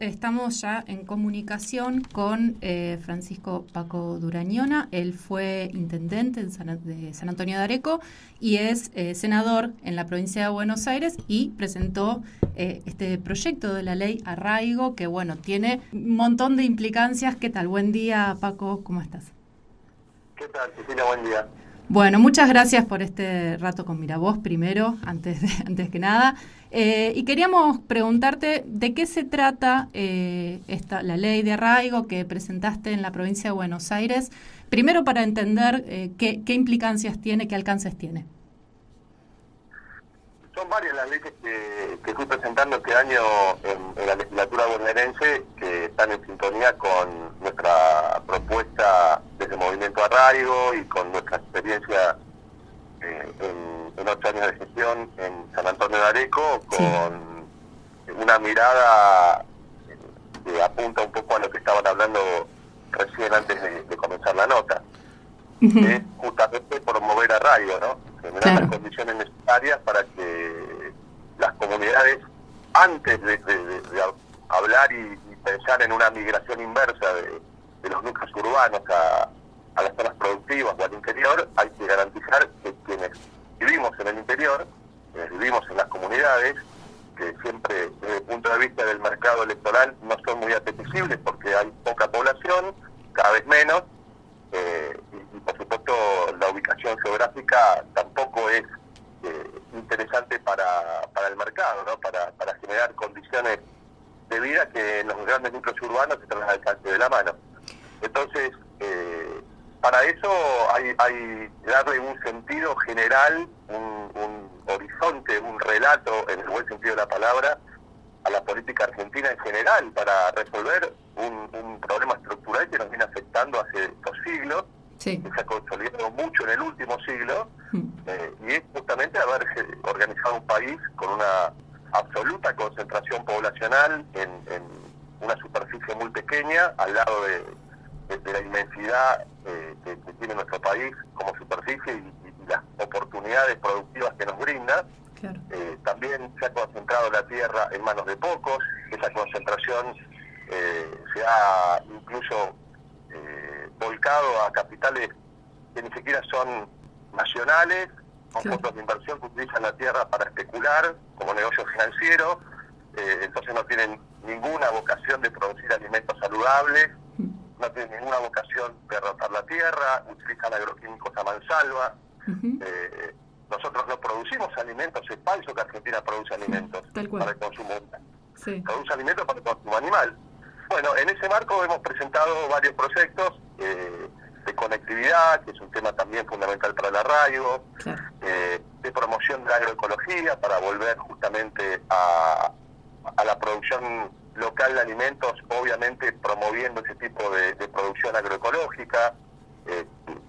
estamos ya en comunicación con Francisco Paco Durañona. Él fue intendente de San Antonio de Areco y es senador en la provincia de Buenos Aires y presentó este proyecto de la ley Arraigo que, bueno, tiene un montón de implicancias. ¿Qué tal? Buen día, Paco, ¿cómo estás? ¿Qué tal, Cecilia? Buen ddía. Bueno, muchas gracias por este rato con Miravoz primero, antes que nada. Y queríamos preguntarte de qué se trata la ley de arraigo que presentaste en la provincia de Buenos Aires, primero para entender qué implicancias tiene, qué alcances tiene. Son varias las leyes que fui presentando este año en la legislatura bonaerense que están en sintonía con nuestra propuesta desde Movimiento Arraigo y con nuestra experiencia en 8 años de gestión en San Antonio de Areco, con una mirada que apunta un poco a lo que estaban hablando recién antes de comenzar la nota. Es justamente promover arraigo, ¿no? Generar las condiciones necesarias para que las comunidades, antes de hablar y pensar en una migración inversa de los núcleos urbanos a las zonas productivas o al interior, hay que garantizar que quienes vivimos en el interior, quienes vivimos en las comunidades, que siempre desde el punto de vista del mercado electoral no son muy apetecibles porque hay poca población, cada vez menos, y por supuesto la ubicación geográfica tampoco es interesante para el mercado, ¿no? Para generar condiciones de vida que en los grandes núcleos urbanos están al alcance de la mano. Entonces, para eso hay que darle un sentido general, un horizonte, un relato, en el buen sentido de la palabra, a la política argentina en general, para resolver un problema estructural que nos viene afectando hace 2 siglos, que se ha consolidado mucho en el último siglo, y es justamente haber organizado un país con una absoluta concentración poblacional en una superficie muy pequeña, al lado de la inmensidad que tiene nuestro país como superficie y las oportunidades productivas que nos brinda. Claro. También se ha concentrado la tierra en manos de pocos. Esa concentración se ha incluso volcado a capitales que ni siquiera son nacionales, con fondos de inversión que utilizan la tierra para especular como negocio financiero. Entonces no tienen ninguna vocación de producir alimentos saludables, no tienen ninguna vocación de rotar la tierra, utilizan agroquímicos a mansalva. Nosotros no producimos alimentos, es falso que Argentina produce alimentos para el consumo humano. Produce alimentos para el consumo animal. Bueno, en ese marco hemos presentado varios proyectos de conectividad, que es un tema también fundamental para el arraigo, de promoción de la agroecología para volver justamente a la producción local de alimentos, obviamente promoviendo ese tipo de producción agroecológica,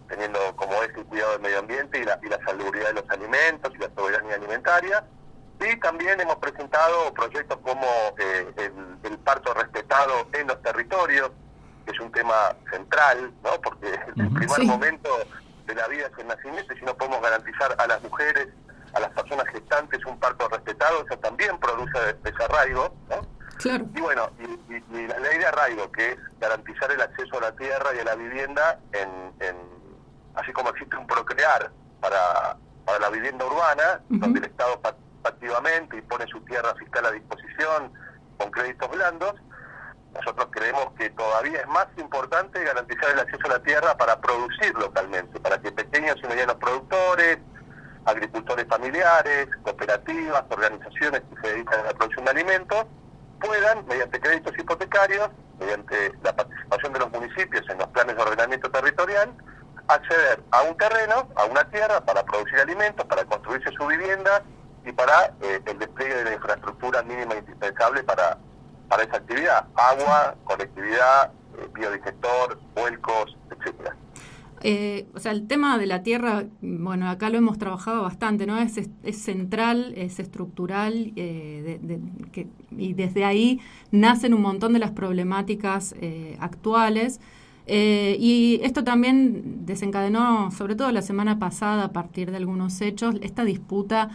teniendo como eje el cuidado del medio ambiente y la salubridad de los alimentos y la soberanía alimentaria. Y también hemos presentado proyectos como el parto respetado en los territorios, que es un tema central, ¿no? Porque el primer momento de la vida es el nacimiento, y si no podemos garantizar a las mujeres, a las personas gestantes un parto respetado, eso también produce desarraigo, ¿no? Claro. Y bueno, y la ley de arraigo, que es garantizar el acceso a la tierra y a la vivienda, así como existe un procrear para la vivienda urbana, donde el Estado activamente y pone su tierra fiscal a disposición con créditos blandos, nosotros creemos que todavía es más importante garantizar el acceso a la tierra para producir localmente, para que pequeños y medianos productores, agricultores familiares, cooperativas, organizaciones que se dedican a la producción de alimentos, puedan, mediante créditos hipotecarios, mediante la participación de los municipios en los planes de ordenamiento territorial, acceder a un terreno, a una tierra, para producir alimentos, para construirse su vivienda y para el despliegue de la infraestructura mínima indispensable para esa actividad: agua, conectividad, biodigestor, vuelcos, etcétera. O sea, el tema de la tierra, bueno, acá lo hemos trabajado bastante, ¿no? Es central, es estructural, y desde ahí nacen un montón de las problemáticas actuales. Y esto también desencadenó, sobre todo la semana pasada, a partir de algunos hechos, esta disputa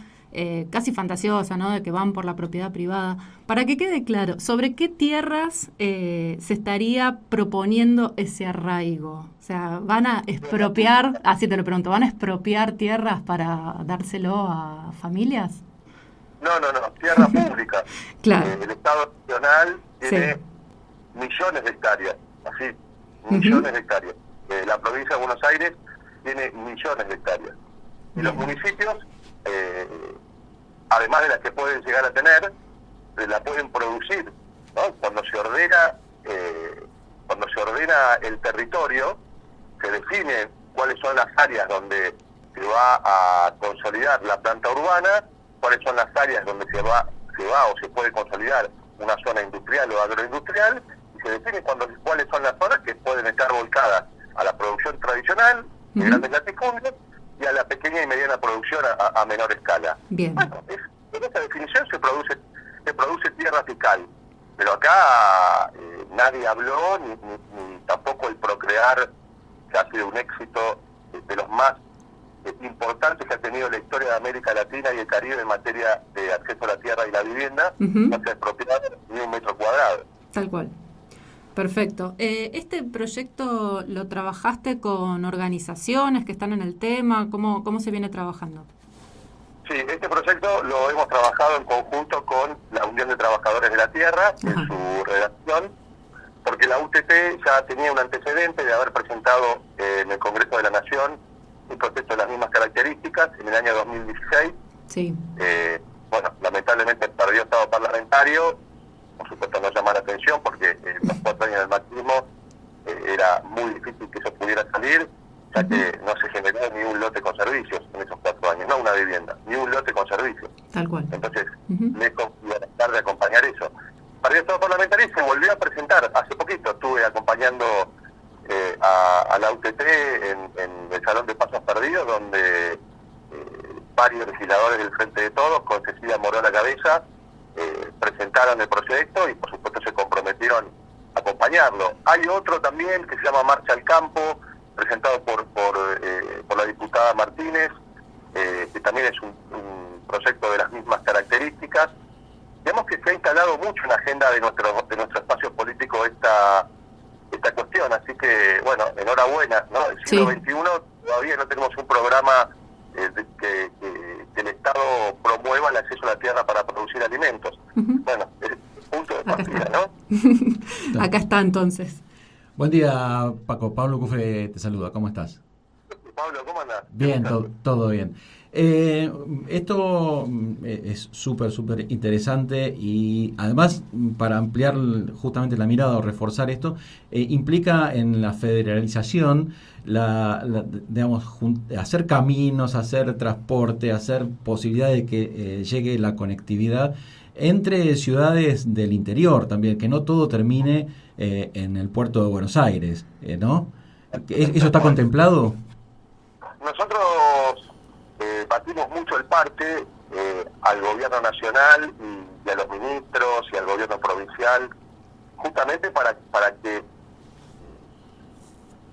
casi fantasiosa, ¿no? De que van por la propiedad privada. Para que quede claro, ¿sobre qué tierras se estaría proponiendo ese arraigo? O sea, ¿van a expropiar, así te lo pregunto, ¿van a expropiar tierras para dárselo a familias? No, tierra pública. Claro. El Estado Nacional tiene millones de hectáreas, así, millones de hectáreas. La provincia de Buenos Aires tiene millones de hectáreas. Y los municipios, además de las que pueden llegar a tener, la pueden producir, ¿no? Cuando se ordena el territorio, se define cuáles son las áreas donde se va a consolidar la planta urbana, cuáles son las áreas donde se va o se puede consolidar una zona industrial o agroindustrial, y se define cuáles son las zonas que pueden estar volcadas a la producción tradicional, de grandes latifundios, y a la pequeña y mediana producción a menor escala. Bien. Bueno, en esa definición se produce tierra fiscal, pero acá nadie habló, ni tampoco el Procrear, que ha sido un éxito de los más importantes que ha tenido la historia de América Latina y el Caribe en materia de acceso a la tierra y la vivienda, no se ha expropiado ni un metro cuadrado. Tal cual. Perfecto. ¿Este proyecto lo trabajaste con organizaciones que están en el tema? ¿Cómo se viene trabajando? Sí, este proyecto lo hemos trabajado en conjunto con la Unión de Trabajadores de la Tierra, en su redacción, porque la UTT ya tenía un antecedente de haber presentado en el Congreso de la Nación un proyecto de las mismas características en el año 2016. Sí. Bueno, lamentablemente perdió estado parlamentario. Por supuesto no llama la atención porque los 4 años del macrismo era muy difícil que eso pudiera salir, ya que no se generó ni un lote con servicios en esos 4 años, no una vivienda, ni un lote con servicios. Tal cual. Entonces, lejos iba a tratar de acompañar eso. Perdió estado parlamentario y se volvió a presentar. Hace poquito estuve acompañando a la UTT en el Salón de Pasos Perdidos, donde varios legisladores del Frente de Todos, con Cecilia Moró a la cabeza, presentaron el proyecto y por supuesto se comprometieron a acompañarlo. Hay otro también que se llama Marcha al Campo, presentado por la diputada Martínez, que también es un proyecto de las mismas características. Digamos que se ha instalado mucho en la agenda de nuestro espacio político esta cuestión, así que bueno, enhorabuena, ¿no? El siglo XXI todavía no tenemos un programa que el Estado promueva el acceso a la tierra para producir alimentos. Bueno, es el punto de partida, ¿no? Acá está entonces. Buen día, Paco. Pablo Cufre te saluda. ¿Cómo estás? Pablo, ¿cómo andás? Bien, todo bien. Esto es súper interesante y además para ampliar justamente la mirada o reforzar esto, implica en la federalización, digamos, hacer caminos, hacer transporte, hacer posibilidad de que llegue la conectividad entre ciudades del interior también, que no todo termine en el puerto de Buenos Aires, ¿no? ¿Eso está contemplado? Nosotros batimos mucho el parte al gobierno nacional y a los ministros y al gobierno provincial, justamente para que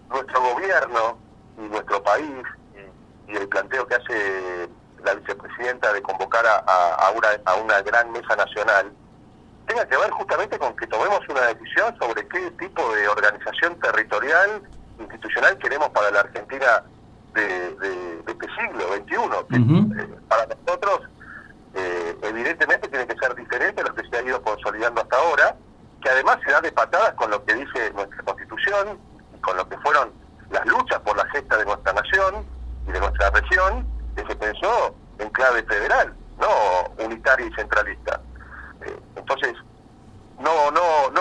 nuestro gobierno y nuestro país y el planteo que hace la vicepresidenta de convocar a una gran mesa nacional tenga que ver justamente con que tomemos una decisión sobre qué tipo de organización territorial, institucional queremos para la Argentina de este siglo XXI, que para nosotros evidentemente tiene que ser diferente a lo que se ha ido consolidando hasta ahora, que además se da de patadas con lo que dice nuestra Constitución y con lo que fueron las luchas por la gesta de nuestra nación y de nuestra región, que se pensó en clave federal, no unitaria y centralista. Entonces, no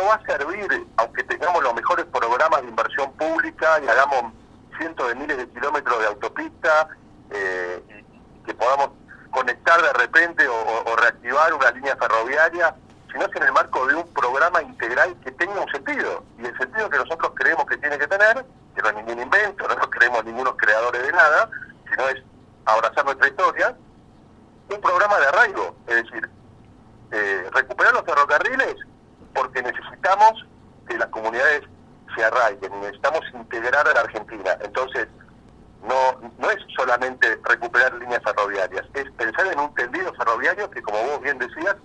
va a servir, aunque tengamos los mejores programas de inversión pública y hagamos cientos de miles de kilómetros de autopista y que podamos conectar de repente o reactivar una línea ferroviaria, sino es en el marco de un programa integral que tenga un sentido, y el sentido que nosotros creemos que tiene que tener, que no es ningún invento, no nos creemos ningunos creadores de nada, sino es abrazar nuestra historia, un programa de arraigo, es decir, recuperar los ferrocarriles porque necesitamos que las comunidades se arraiguen, necesitamos integrar a la Argentina. Entonces, no es solamente recuperar líneas ferroviarias, es pensar en un tendido ferroviario que, como vos bien decías,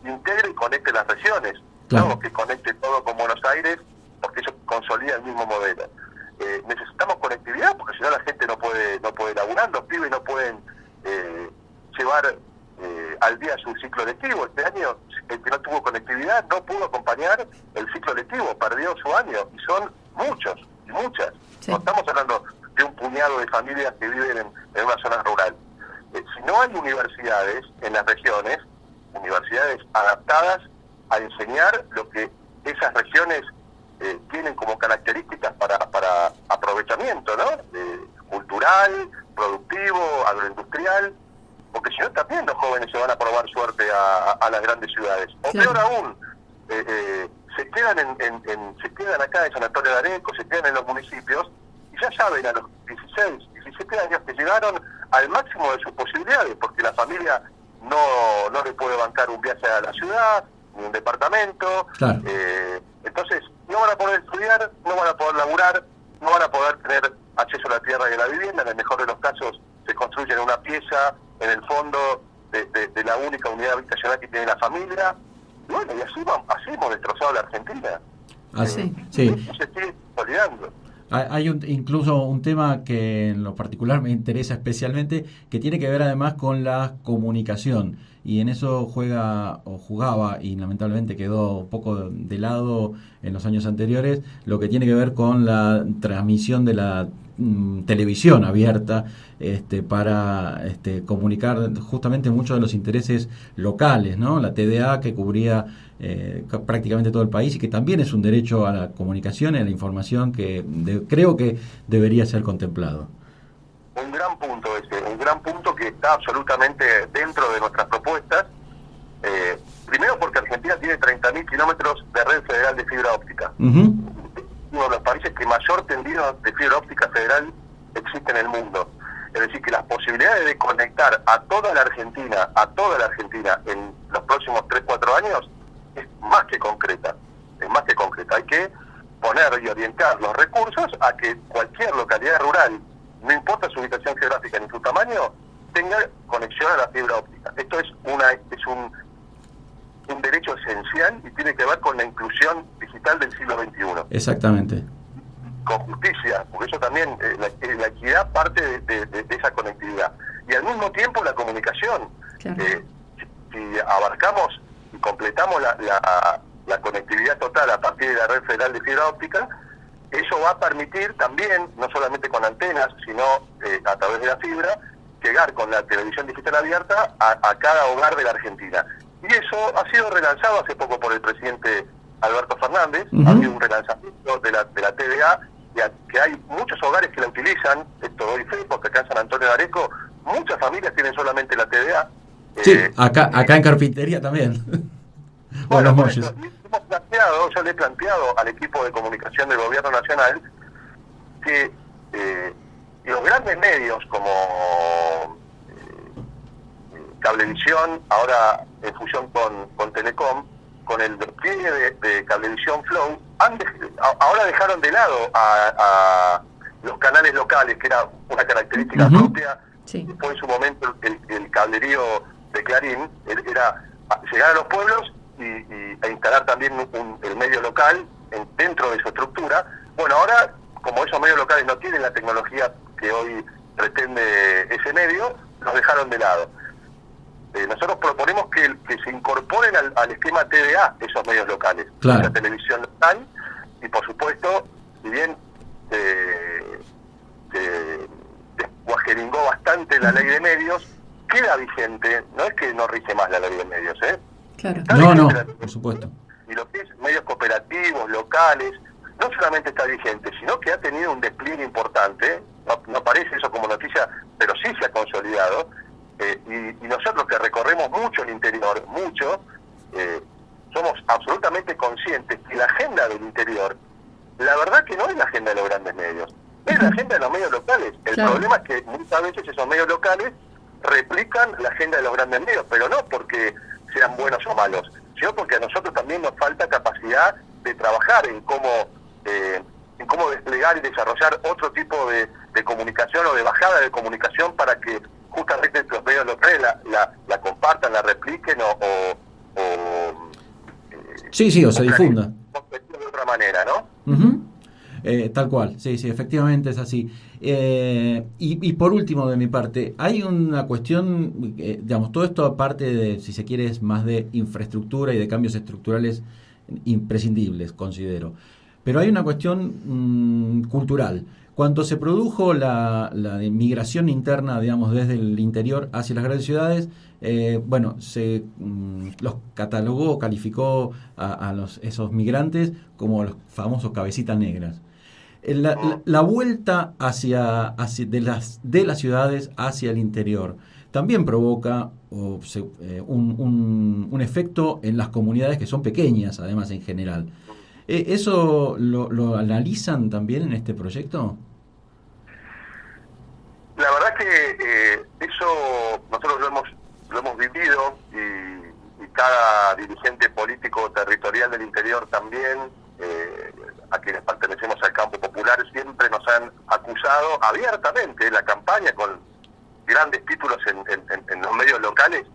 integre y conecte las regiones, claro, ¿no? Que conecte todo con Buenos Aires, porque eso consolida el mismo modelo. Necesitamos conectividad, porque si no la gente no puede laburar, los pibes no pueden llevar al día su ciclo lectivo. Este año, el que no tuvo conectividad no pudo acompañar el ciclo lectivo, perdió su año, y son muchos y muchas. Sí. No estamos hablando de un puñado de familias que viven en una zona rural. Si no hay universidades en las regiones, universidades adaptadas a enseñar lo que esas regiones tienen como características para aprovechamiento, ¿no? Cultural, productivo, agroindustrial, porque si no también los jóvenes se van a probar suerte a las grandes ciudades. O claro, peor aún, se quedan acá en San Antonio de Areco, se quedan en los municipios, y ya saben a los 16, 17 años que llegaron al máximo de sus posibilidades, porque la familia no le puede bancar un viaje a la ciudad, ni un departamento, claro. Entonces no van a poder estudiar, no van a poder laburar, no van a poder tener acceso a la tierra y a la vivienda. En el mejor de los casos se construyen una pieza en el fondo de la única unidad habitacional que tiene la familia. Y bueno, y así hemos destrozado la Argentina. Así, sí. Se sigue consolidando. Hay incluso un tema que en lo particular me interesa especialmente, que tiene que ver además con la comunicación, y en eso jugaba y lamentablemente quedó un poco de lado en los años anteriores, lo que tiene que ver con la transmisión de la televisión abierta, para comunicar justamente muchos de los intereses locales, ¿no? La TDA, que cubría prácticamente todo el país, y que también es un derecho a la comunicación y a la información que creo que debería ser contemplado. Un gran punto que está absolutamente dentro de nuestras propuestas. Primero porque Argentina tiene 30.000 kilómetros de red federal de fibra óptica. Uh-huh. Uno de los países que mayor tendido de fibra óptica federal existe en el mundo. Es decir, que las posibilidades de conectar a toda la Argentina en los próximos 3-4 años es más que concreta. Hay que poner y orientar los recursos a que cualquier localidad rural, no importa su ubicación geográfica ni su tamaño, tenga conexión a la fibra óptica. Esto es un derecho esencial y tiene que ver con la inclusión digital del siglo XXI. Exactamente. Con justicia, porque eso también, la equidad parte de esa conectividad. Y al mismo tiempo la comunicación. claro. Si abarcamos y completamos la conectividad total a partir de la red federal de fibra óptica, eso va a permitir también, no solamente con antenas, sino a través de la fibra, llegar con la televisión digital abierta a cada hogar de la Argentina. Y eso ha sido relanzado hace poco por el presidente Alberto Fernández. Uh-huh. Ha habido un relanzamiento de la TDA, que hay muchos hogares que la utilizan. Esto doy fe, porque acá en San Antonio de Areco muchas familias tienen solamente la TDA. Sí, acá en Carpintería también. Bueno, por eso, yo le he planteado al equipo de comunicación del Gobierno Nacional que los grandes medios como Cablevisión, ahora en fusión con Telecom, con el despliegue de Cablevisión Flow, ahora dejaron de lado a los canales locales, que era una característica uh-huh. propia. Sí. Fue en su momento el cablerío de Clarín, era llegar a los pueblos e instalar también el medio local dentro de su estructura. Bueno, ahora, como esos medios locales no tienen la tecnología que hoy pretende ese medio, los dejaron de lado. Nosotros proponemos que se incorporen al esquema TDA esos medios locales, claro. La televisión local, y por supuesto, si bien desguajeringó bastante la ley de medios, queda vigente. No es que no rige más la ley de medios, Claro. No, por supuesto. Y lo que es medios cooperativos, locales, no solamente está vigente, sino que ha tenido un despliegue importante. No aparece eso como noticia, pero sí se ha consolidado. Y nosotros que recorremos mucho el interior, somos absolutamente conscientes que la agenda del interior, la verdad que no es la agenda de los grandes medios, es la agenda de los medios locales. El claro. problema es que muchas veces esos medios locales replican la agenda de los grandes medios, pero no porque sean buenos o malos, sino porque a nosotros también nos falta capacidad de trabajar en cómo desplegar y desarrollar otro tipo de comunicación o de bajada de comunicación para que justamente los medios locales la compartan, la repliquen sí, o se difunda de otra manera, ¿no? Uh-huh. Tal cual, sí, efectivamente es así. Y por último, de mi parte, hay una cuestión, digamos, todo esto aparte de, si se quiere, es más de infraestructura y de cambios estructurales imprescindibles, considero. Pero hay una cuestión cultural. Cuando se produjo la inmigración interna, digamos, desde el interior hacia las grandes ciudades, se los catalogó, calificó a esos migrantes como los famosos cabecitas negras. La vuelta de las ciudades hacia el interior también provoca un efecto en las comunidades que son pequeñas, además, en general. ¿Eso lo analizan también en este proyecto? La verdad que eso nosotros lo hemos vivido y cada dirigente político territorial del interior también, a quienes pertenecemos al campo popular, siempre nos han acusado abiertamente en la campaña con grandes títulos en los medios locales,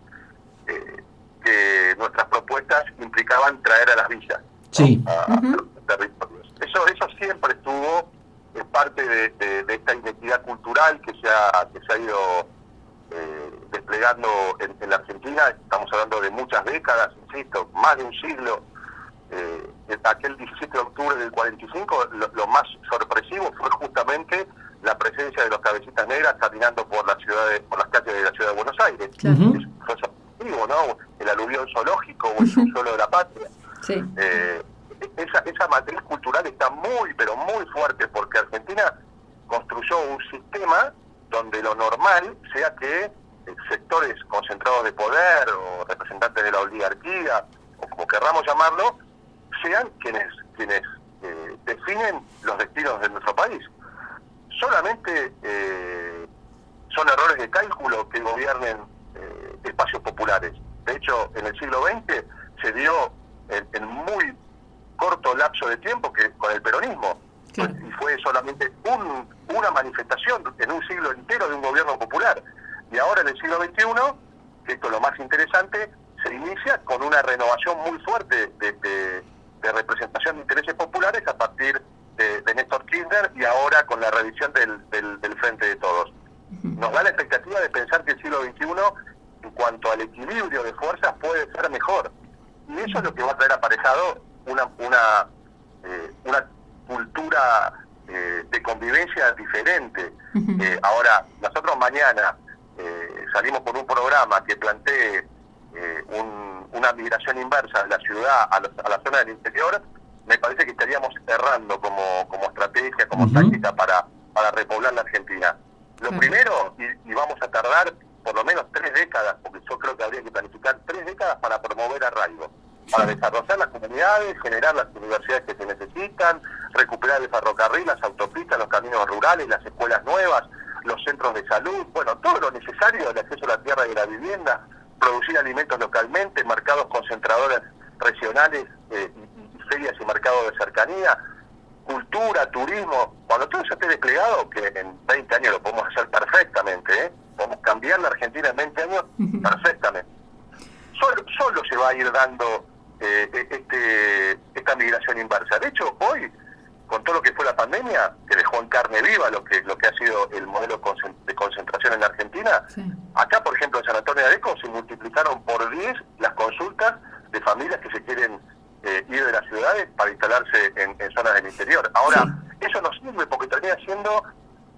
que nuestras propuestas implicaban traer a las villas, sí, ¿no? a los territorios. Eso siempre estuvo en parte de esta identidad cultural que se ha ido desplegando en la Argentina. Estamos hablando de muchas décadas, insisto, más de un siglo. Aquel 17 de octubre del 45, lo más sorpresivo fue justamente la presencia de los cabecitas negras caminando por las calles de la ciudad de Buenos Aires. Uh-huh. Eso fue sorpresivo, ¿no? El aluvión zoológico o el subsuelo de la patria. Sí. Esa matriz cultural está muy, pero muy fuerte, porque Argentina construyó un sistema donde lo normal sea que sectores concentrados de poder o representantes de la oligarquía, o como querramos llamarlo, sean quienes definen los destinos de nuestro país. Solamente son errores de cálculo que gobiernen espacios populares. De hecho, en el siglo XX se dio en muy corto lapso de tiempo que con el peronismo, claro, y fue solamente una manifestación en un siglo entero de un gobierno popular. Y ahora en el siglo XXI, que esto es lo más interesante, se inicia con una renovación muy fuerte de representación de intereses populares a partir de Néstor Kirchner y ahora con la revisión del Frente de Todos. Nos da la expectativa de pensar que el siglo XXI, en cuanto al equilibrio de fuerzas, puede ser mejor. Y eso es lo que va a traer aparejado una cultura de convivencia diferente. Ahora, nosotros mañana salimos con un programa que plantee una migración inversa de la ciudad a la zona del interior. Me parece que estaríamos errando como estrategia, como táctica para repoblar la Argentina. Lo primero, y vamos a tardar por lo menos 3 décadas, porque yo creo que habría que planificar 3 décadas para promover arraigo, para desarrollar las comunidades, generar las universidades que se necesitan, recuperar el ferrocarril, las autopistas, los caminos rurales, las escuelas nuevas, los centros de salud, bueno, todo lo necesario, el acceso a la tierra y a la vivienda, producir alimentos localmente, mercados concentradores regionales, ferias y mercados de cercanía, cultura, turismo. Cuando todo eso esté desplegado, que en 20 años lo podemos hacer perfectamente, podemos cambiar la Argentina en 20 años perfectamente. Solo se va a ir dando esta migración inversa. De hecho, hoy, con todo lo que fue la pandemia, que dejó en carne viva lo que ha sido el modelo de concentración en la Argentina, acá, por ejemplo, en San Antonio de Areco se multiplicaron por 10 las consultas de familias que se quieren ir de las ciudades para instalarse en zonas del interior. Ahora, eso no sirve porque termina siendo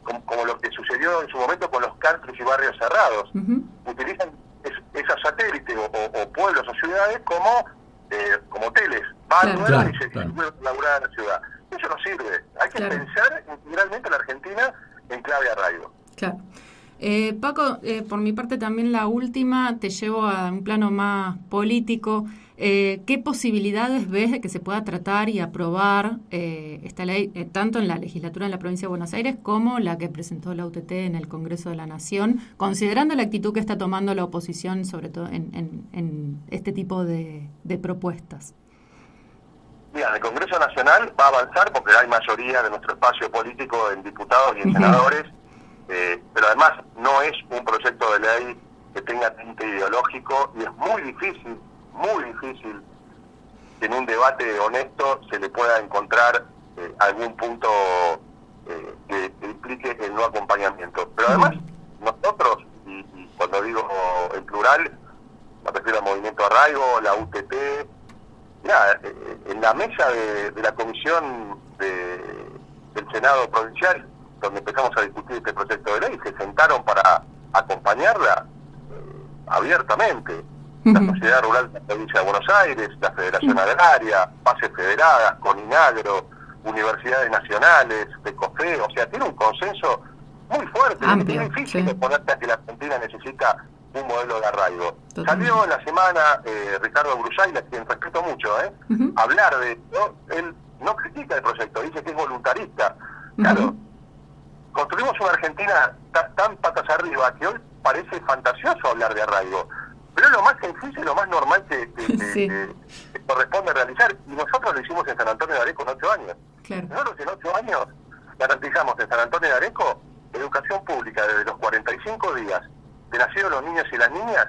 como lo que sucedió en su momento con los countries y barrios cerrados. Utilizan esos satélites o pueblos o ciudades como hoteles, van y se pueden laburar en la ciudad. Eso no sirve. Hay que pensar integralmente en la Argentina en clave arraigo. Claro. Paco, por mi parte también la última, te llevo a un plano más político. ¿Qué posibilidades ves de que se pueda tratar y aprobar esta ley, tanto en la legislatura de la provincia de Buenos Aires como la que presentó la UTT en el Congreso de la Nación, considerando la actitud que está tomando la oposición, sobre todo en este tipo de propuestas? Mira, el Congreso Nacional va a avanzar porque hay mayoría de nuestro espacio político en diputados y en senadores pero además no es un proyecto de ley que tenga tinte ideológico, y es muy difícil que en un debate honesto se le pueda encontrar algún punto que implique el no acompañamiento. Pero además, nosotros, y cuando digo en plural, me refiero al Movimiento Arraigo, la UTT, en la mesa de la comisión del Senado provincial, donde empezamos a discutir este proyecto de ley, se sentaron para acompañarla abiertamente. La Sociedad Rural de la Provincia de Buenos Aires, la Federación Agraria, Bases Federadas, Coninagro, Universidades Nacionales, PECOFE, o sea, tiene un consenso muy fuerte. Amplio, es difícil sí. oponerte a que la Argentina necesita un modelo de arraigo. Totalmente. Salió en la semana Ricardo Brusail, a quien respeto mucho, hablar de esto. Él no critica el proyecto, dice que es voluntarista. Claro, construimos una Argentina tan patas arriba que hoy parece fantasioso hablar de arraigo, pero es lo más sencillo y lo más normal que corresponde realizar, y nosotros lo hicimos en San Antonio de Areco en 8 años. Claro. Nosotros en 8 años garantizamos en San Antonio de Areco educación pública desde los 45 días de nacidos los niños y las niñas,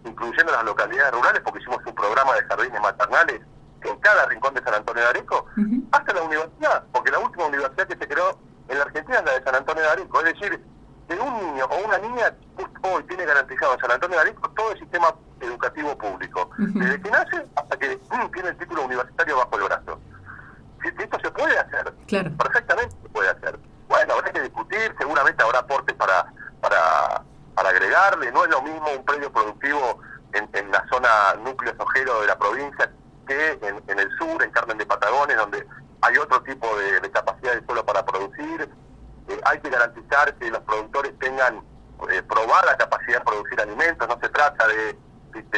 incluyendo las localidades rurales, porque hicimos un programa de jardines maternales en cada rincón de San Antonio de Areco, hasta la universidad, porque la última universidad que se creó en la Argentina es la de San Antonio de Areco. Es decir, que un niño o una niña hoy tiene garantizado en San Antonio de Areco todo el sistema educativo público, desde que nace hasta que tiene el título universitario bajo el brazo. Esto se puede hacer, claro. Perfectamente se puede hacer. Bueno, habrá que discutir, seguramente habrá aportes para agregarle. No es lo mismo un predio productivo en la zona núcleo sojero de la provincia que en el sur, en Carmen de Patagones, donde hay otro tipo de capacidad de suelo para producir. Hay que garantizar que los productores tengan probada capacidad de producir alimentos. No se trata de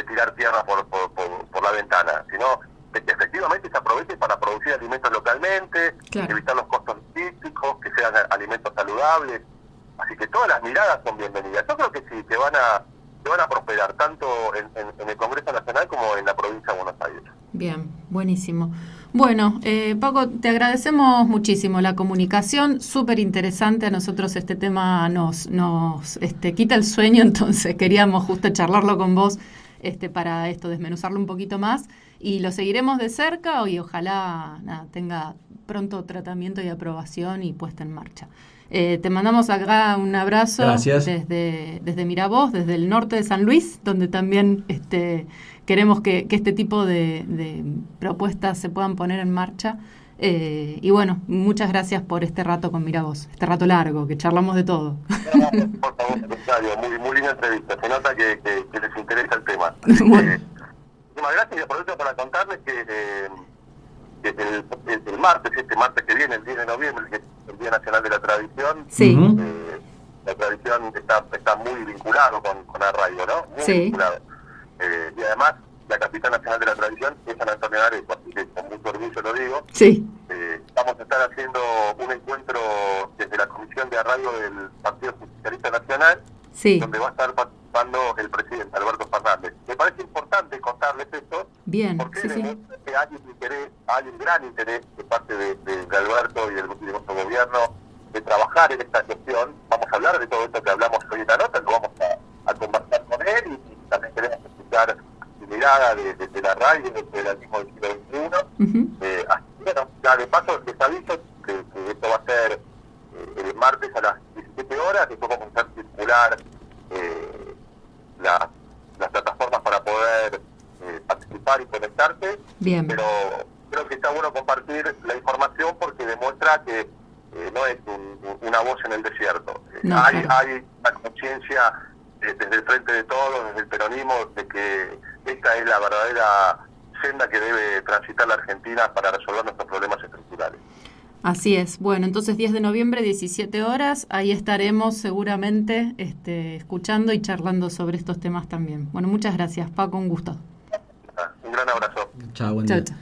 tirar tierra por la ventana, sino de que efectivamente se aproveche para producir alimentos localmente, claro. Evitar los costos logísticos, que sean alimentos saludables. Así que todas las miradas son bienvenidas. Yo creo que sí, que van a prosperar tanto en el Congreso Nacional como en la provincia de Buenos Aires. Bien, buenísimo. Bueno, Paco, te agradecemos muchísimo la comunicación, súper interesante. A nosotros este tema nos quita el sueño, entonces queríamos justo charlarlo con vos para desmenuzarlo un poquito más, y lo seguiremos de cerca y ojalá tenga pronto tratamiento y aprobación y puesta en marcha. Te mandamos acá un abrazo. Gracias. Desde Miravoz, desde el norte de San Luis, donde también queremos que este tipo de propuestas se puedan poner en marcha. Y bueno, muchas gracias por este rato con Miravoz, este rato largo, que charlamos de todo. Por favor, necesario, muy linda entrevista. Se nota que les interesa el tema. Bueno. Muchísimas gracias, y aprovecho para contarles que el martes, este martes que viene, el 10 de noviembre, que es el Día Nacional de la Tradición, Sí. La tradición está muy vinculado con arraigo, ¿no? Muy Sí. vinculado. Y además, la capital nacional de la tradición es San Antonio de Areco, así que con mucho orgullo lo digo. Sí. Vamos a estar haciendo un encuentro desde la Comisión de Arraigo del Partido Justicialista Nacional, Sí. donde va a estar participando el presidente Alberto Fernández. Me parece importante contarles esto, Bien, porque sí, sí. demuestra que hay un gran interés de parte de Alberto y de nuestro gobierno de trabajar en esta cuestión. Vamos a hablar de todo esto que hablamos hoy en la nota, lo vamos a conversar con él, y también queremos escuchar su mirada de la radio, del federalismo del siglo XXI. Así que, bueno, ya de paso les aviso que esto va a ser el martes a las 17 horas, después vamos a hacer circular las plataformas para poder participar y conectarse. Bien. Pero creo que está bueno compartir la información porque demuestra que no es una voz en el desierto. No, hay claro. una conciencia desde el frente de todos, desde el peronismo, de que esta es la verdadera senda que debe transitar la Argentina para resolver nuestros problemas estructurales. Así es. Bueno, entonces 10 de noviembre, 17 horas, ahí estaremos seguramente escuchando y charlando sobre estos temas también. Bueno, muchas gracias, Paco, un gusto. Un gran abrazo. Chao, buen Chao, día. chao.